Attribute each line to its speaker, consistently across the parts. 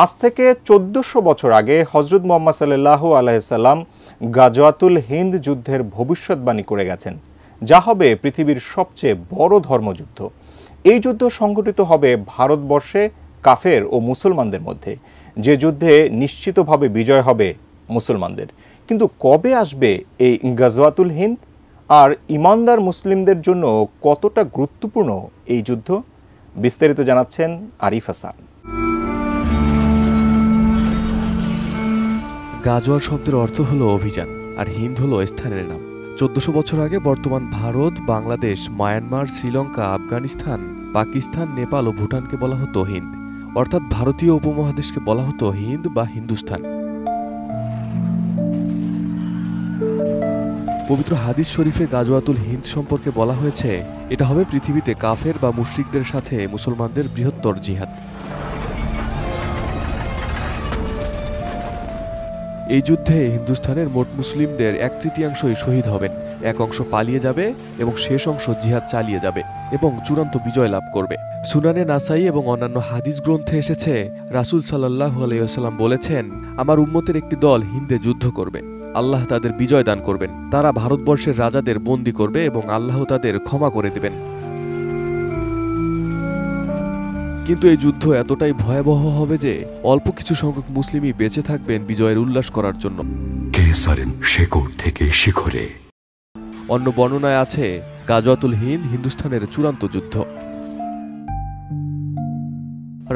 Speaker 1: আজ থেকে 1400 বছর আগে হযরত মুহাম্মদ সাল্লাল্লাহু আলাইহি সাল্লাম গাজওয়াতুল হিন্দ যুদ্ধের ভবিষ্যৎবাণী করে গেছেন, যা হবে পৃথিবীর সবচেয়ে বড় ধর্মযুদ্ধ। এই যুদ্ধ সংঘটিত হবে ভারতবর্ষে কাফের ও মুসলমানদের মধ্যে, যে যুদ্ধে নিশ্চিতভাবে বিজয় হবে মুসলমানদের। কিন্তু কবে আসবে এই গাজওয়াতুল হিন্দ, আর ইমানদার মুসলিমদের জন্য কতটা গুরুত্বপূর্ণ এই যুদ্ধ, বিস্তারিত জানাচ্ছেন আরিফ হাসান।
Speaker 2: গাজওয়া শব্দের অর্থ হলো অভিযান, আর হিন্দ হলো স্থানের নাম। 1400 বছর আগে বর্তমান ভারত, বাংলাদেশ, মায়ানমার, শ্রীলঙ্কা, আফগানিস্তান, পাকিস্তান, নেপাল ও ভুটানকে বলা হতো হিন্দ, অর্থাৎ ভারতীয় উপমহাদেশকে বলা হতো হিন্দ বা হিন্দুস্তান। পবিত্র হাদিস শরীফে গাজওয়াতুল হিন্দ সম্পর্কে বলা হয়েছে, এটা হবে পৃথিবীতে কাফের বা মুশরিকদের সাথে মুসলমানদের বৃহত্তর জিহাদ। এই যুদ্ধে হিন্দুস্তানের মোট মুসলিমদের 1/3 শহীদ হবেন, এক অংশ পালিয়ে যাবে এবং শেষ অংশ জিহাদ চালিয়ে যাবে এবং চূড়ান্ত বিজয় লাভ করবে। সুনানে নাসাই এবং অন্যান্য হাদিস গ্রন্থে এসেছে, রাসূল সাল্লাল্লাহু আলাইহি ওয়াসাল্লাম বলেছেন, আমার উম্মতের একটি দল হিন্দে যুদ্ধ করবে, আল্লাহ তাদের বিজয় দান করবেন। তারা ভারতবর্ষের রাজাদের বন্দী করবে এবং আল্লাহ তাদের ক্ষমা করে দেবেন। কিন্তু এই যুদ্ধ এতটাই ভয়াবহ হবে যে অল্প কিছু সংখ্যক মুসলিমই বেঁচে থাকবেন বিজয়ের উল্লাস করার জন্য।
Speaker 3: শেকড় থেকে শিখরে।
Speaker 2: অন্য বর্ণনায় আছে, গাজওয়াতুল হিন্দ হিন্দুস্তানের চূড়ান্ত যুদ্ধ।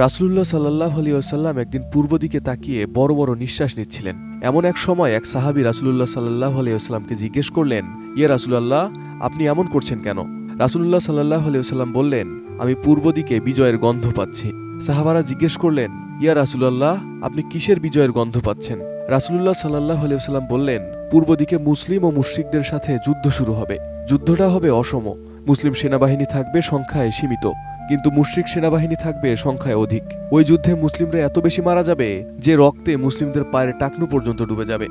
Speaker 2: রাসূলুল্লাহ সাল্লাল্লাহু আলাইহি ওয়াসাল্লাম একদিন পূর্ব দিকে তাকিয়ে বড় বড় নিঃশ্বাস নিচ্ছিলেন। এমন এক সময় এক সাহাবী রাসূলুল্লাহ সাল্লাল্লাহু আলাইহি ওয়াসাল্লামকে জিজ্ঞেস করলেন, ইয়া রাসূলুল্লাহ, আপনি এমন করছেন কেন? রাসূলুল্লাহ সাল্লাল্লাহু আলাইহি ওয়াসাল্লাম বললেন, আমি পূর্ব দিকে বিজয়ের গন্ধ পাচ্ছি। সাহাবারা জিজ্ঞেস করলেন, ইয়া রাসূলুল্লাহ, আপনি কিসের বিজয়ের গন্ধ পাচ্ছেন? রাসূলুল্লাহ সাল্লাল্লাহু আলাইহি ওয়াসাল্লাম বললেন, পূর্ব দিকে মুসলিম ও মুশরিকদের সাথে যুদ্ধ শুরু হবে। যুদ্ধটা হবে অসম। মুসলিম সেনাবাহিনী থাকবে সংখ্যায় সীমিত, কিন্তু মুশরিক সেনাবাহিনী থাকবে সংখ্যায় অধিক। ওই যুদ্ধে মুসলিমরা এত বেশি মারা যাবে যে রক্তে মুসলিমদের পায়ের টাকনু পর্যন্ত ডুবে যাবে।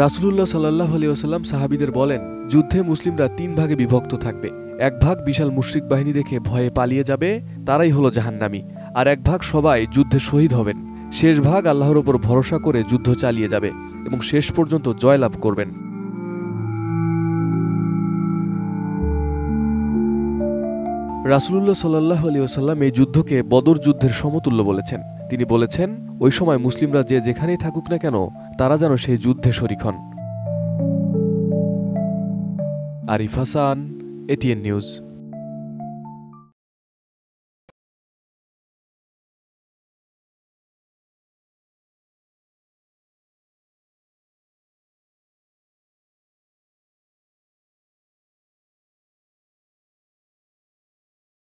Speaker 2: রাসূলুল্লাহ সাল্লাল্লাহু আলাইহি ওয়াসাল্লাম সাহাবীদের বলেন, যুদ্ধে মুসলিমরা 3 ভাগে বিভক্ত থাকবে। এক ভাগ বিশাল মুশরিক বাহিনী দেখে ভয়ে পালিয়ে যাবে, তারাই হলো জাহান্নামী। আর এক ভাগ সবাই যুদ্ধে শহীদ হবেন। শেষ ভাগ আল্লাহর উপর ভরসা করে যুদ্ধ চালিয়ে যাবে এবং শেষ পর্যন্ত জয়লাভ করবেন। রাসূলুল্লাহ সাল্লাল্লাহু আলাইহি ওয়াসাল্লাম এই যুদ্ধকে বদর যুদ্ধের সমতুল্য বলেছেন। তিনি বলেছেন, ওই সময় মুসলিমরা যে যেখানেই থাকুক না কেন, তারা যেন সেই যুদ্ধে শরীক হন। Arif Hasan, ATN news.